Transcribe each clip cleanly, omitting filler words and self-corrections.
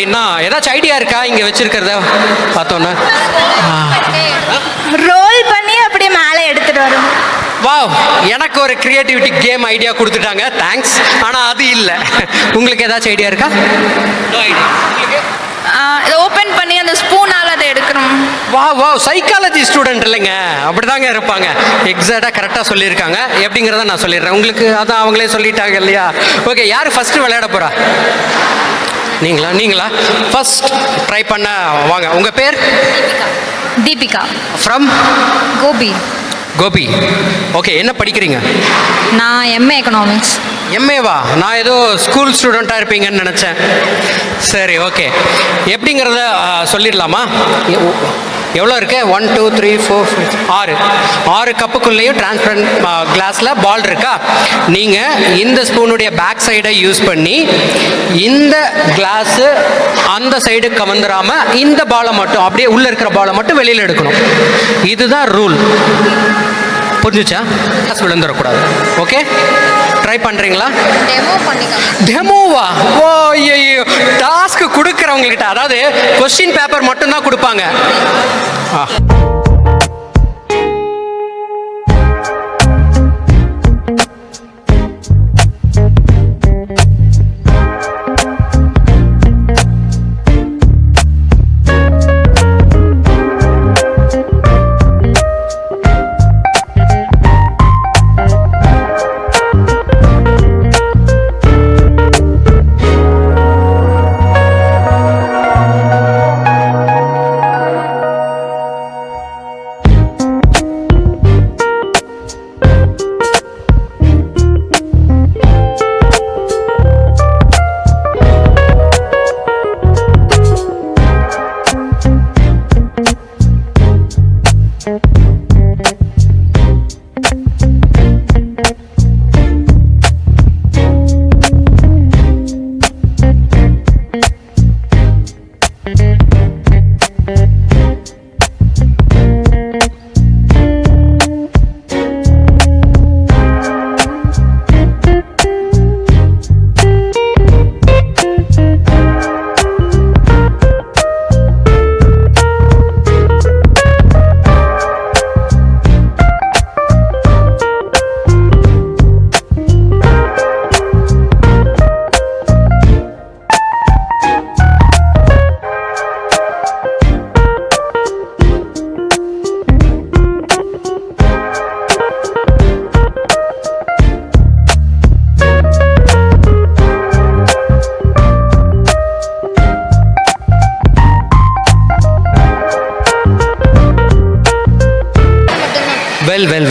அப்படின்னா ஏதாச்சும் ஐடியா இருக்கா இங்கே வச்சிருக்கிறத பார்த்தோன்னா? ரோல் பண்ணி அப்படியே மேலே எடுத்துட்டு வரும். வாவ், எனக்கு ஒரு கிரியேட்டிவிட்டி கேம் ஐடியா கொடுத்துட்டாங்க, தேங்க்ஸ். ஆனால் அது இல்லை. உங்களுக்கு ஏதாச்சும் ஐடியா இருக்கா? No idea. இதை ஓப்பன் பண்ணி அந்த ஸ்பூனால் அதை எடுக்கணும். வா வா, சைக்காலஜி ஸ்டூடெண்ட் இல்லைங்க, அப்படிதாங்க இருப்பாங்க. எக்ஸாக்டாக கரெக்டாக சொல்லியிருக்காங்க. எப்படிங்கிறத நான் சொல்லிடுறேன் உங்களுக்கு, அதான் அவங்களே சொல்லிட்டாங்க இல்லையா? ஓகே, யார் ஃபஸ்ட்டு விளையாட போகிறா? நீங்களா ஃபர்ஸ்ட் ட்ரை பண்ண வாங்க. உங்கள் பேர்? தீபிகா. ஃப்ரம்? கோபி. கோபி. ஓகே, என்ன படிக்கிறீங்க? நான் எம்ஏ எக்கனாமிக்ஸ். எம்ஏவா? நான் ஏதோ ஸ்கூல் ஸ்டூடெண்ட்டாக இருப்பீங்கன்னு நினச்சேன். சரி, ஓகே. எப்படிங்கிறத சொல்லிடலாமா? எவ்வளோ இருக்கு? 1 2 3 4 6 கப்புக்குள்ளேயும் டிரான்ஸ்பரண்ட் கிளாஸில் பால் இருக்கா? நீங்கள் இந்த ஸ்பூனுடைய பேக் சைடை யூஸ் பண்ணி இந்த கிளாஸு அந்த சைடு கமந்துடாமல் இந்த பாலை மட்டும், அப்படியே உள்ளே இருக்கிற பாலை மட்டும் வெளியில் எடுக்கணும். இதுதான் ரூல். புரிஞ்சுச்சா? கிளாஸ் விழுந்துடக்கூடாது. ஓகே, ட்ரை பண்ணுறீங்களா? டெமோவா? ஓ ஐயோ, டாஸ்க் கொடுக்குறவங்ககிட்ட, அதாவது கொஸ்டின் பேப்பர் மட்டும்தான் கொடுப்பாங்க.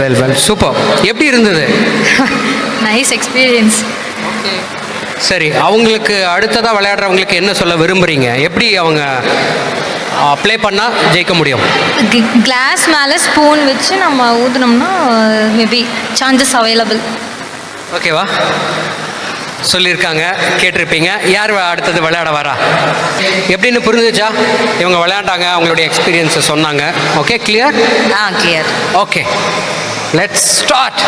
Well super. எப்படி இருந்தது? Nice experience. சரி, அவங்களுக்கு அடுத்ததாக விளையாடுறவங்களுக்கு என்ன சொல்ல விரும்புகிறீங்க? எப்படி அவங்க ப்ளே பண்ணால் ஜெயிக்க முடியும்? கிளாஸ் மேலே ஸ்பூன் வச்சு நம்ம ஊதுனோம்னா மேபி சான்சஸ் அவைலபிள். ஓகேவா? சொல்லியிருக்காங்க, கேட்டிருப்பீங்க. யார் அடுத்தது விளையாட வரா? எப்படின்னு புரிஞ்சுச்சா? இவங்க விளையாண்டாங்க, அவங்களுடைய எக்ஸ்பீரியன்ஸை சொன்னாங்க. Okay, clear? Clear. Okay, let's start.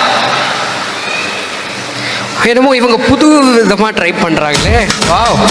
என்னமோ இவங்க புது விதமாக ட்ரை பண்ணுறாங்களே. வாவ்.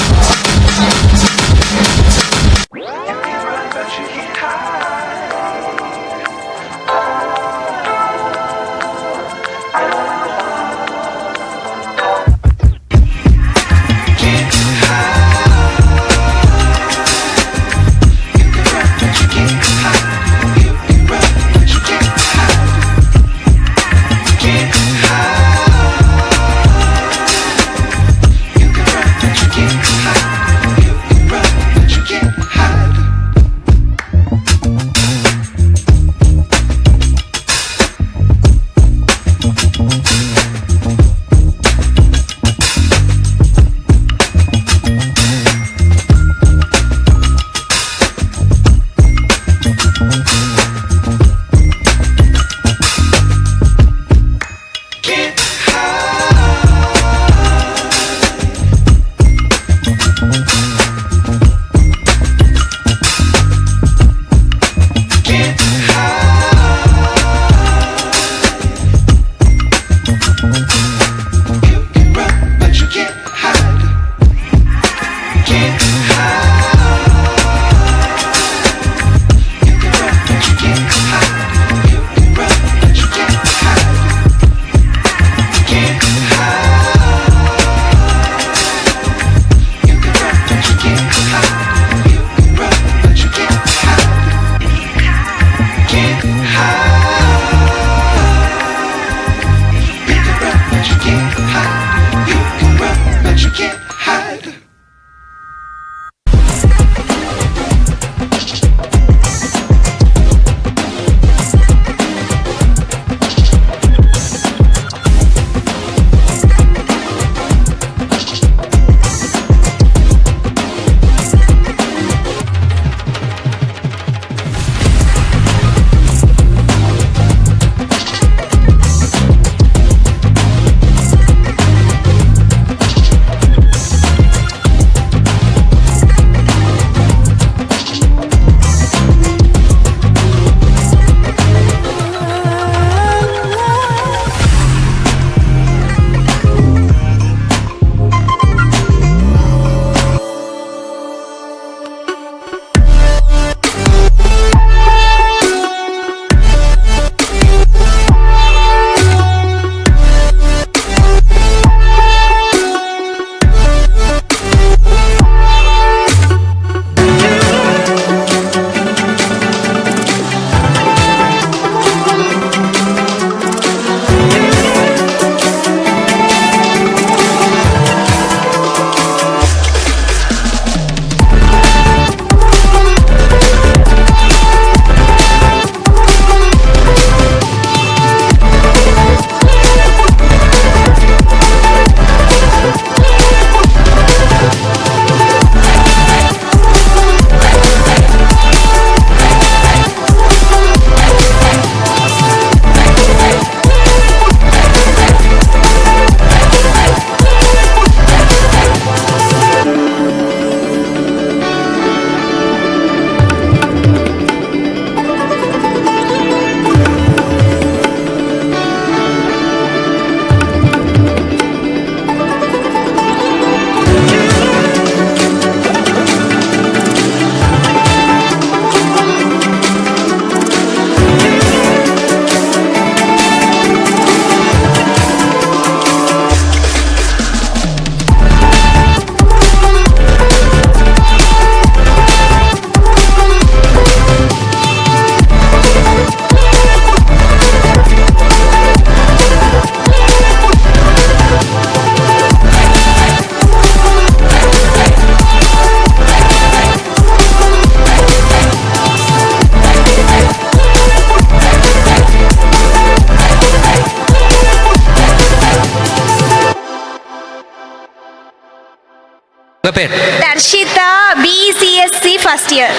பேர்? Darshitha, BSc first year.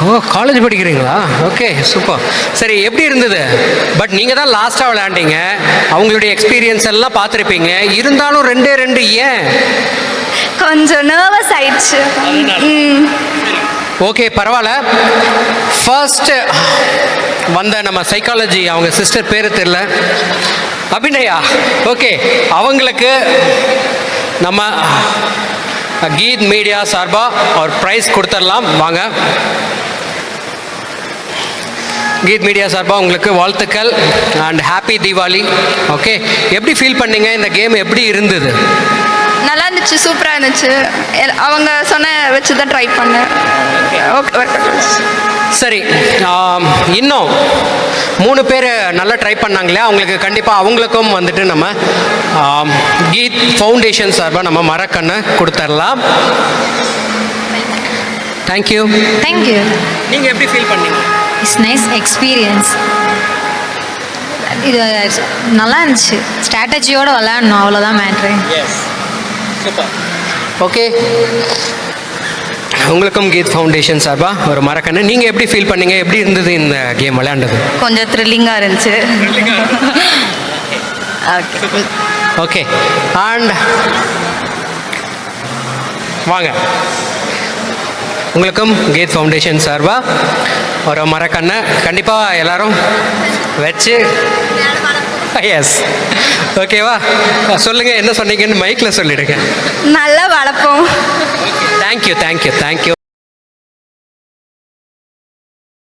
ஓ, காலேஜ் படிக்கிறீங்களா? Okay, super. சரி, எப்படி இருந்தது? பட் நீங்கள் தான் லாஸ்ட்டாக விளையாண்டீங்க, அவங்களுடைய எக்ஸ்பீரியன்ஸ் எல்லாம் பார்த்துருப்பீங்க, இருந்தாலும் 2 ஏன்? கொஞ்சம் நர்வஸ் ஆயிடுச்சு. ஓகே, பரவாயில்ல. ஃபர்ஸ்ட் வந்த நம்ம சைக்காலஜி அவங்க சிஸ்டர் பேர் தெரியல, அபிநயா. ஓகே, அவங்களுக்கு நம்ம கீத் மீடியா சார்பாக ஒரு ப்ரைஸ் கொடுத்துடலாம். வாங்க, கீத் மீடியா சார்பாக உங்களுக்கு வாழ்த்துக்கள் அண்ட் ஹாப்பி தீபாவளி. ஓகே, எப்படி ஃபீல் பண்ணீங்க? இந்த கேம் எப்படி இருந்தது? நல்லா இருந்துச்சு, சூப்பராக இருந்துச்சு. அவங்க சொன்ன வச்சு தான் ட்ரை பண்ணேன். ஓகே, சரி, இன்னும் 3 பேர் நல்லா ட்ரை பண்ணாங்களே, அவங்களுக்கு கண்டிப்பாக அவங்களுக்கும் வந்துட்டு நம்ம கீத் ஃபவுண்டேஷன் சார்பாக நம்ம மரக்கண்ணை கொடுத்துடலாம். தேங்க்யூ. தேங்க்யூ. நீங்கள் எப்படி ஃபீல் பண்ணீங்க? It's nice experience. இது நல்லா இருந்துச்சு. ஸ்ட்ராட்டஜியோடு விளையாடணும், அவ்வளோதான் மேட்ரு. ஓகே, உங்களுக்கும் கீத் ஃபவுண்டேஷன் சார்பாக ஒரு மரக்கண்ணு. நீங்கள் எப்படி ஃபீல் பண்ணீங்க? எப்படி இருந்தது இந்த கேம் விளையாண்டது? கொஞ்சம் த்ரில்லிங்காக இருந்துச்சு. ஓகே, அண்ட் வாங்க, உங்களுக்கும் கீத் ஃபவுண்டேஷன் சார்பாக ஒரு மரக்கண்ணை கண்டிப்பாக எல்லாரும் வச்சு. எஸ், ஓகேவா? சொல்லுங்கள், என்ன சொன்னீங்கன்னு மைக்கில் சொல்லிடுங்க. நல்லா வளர்ப்போம். Thank you, thank you, thank you.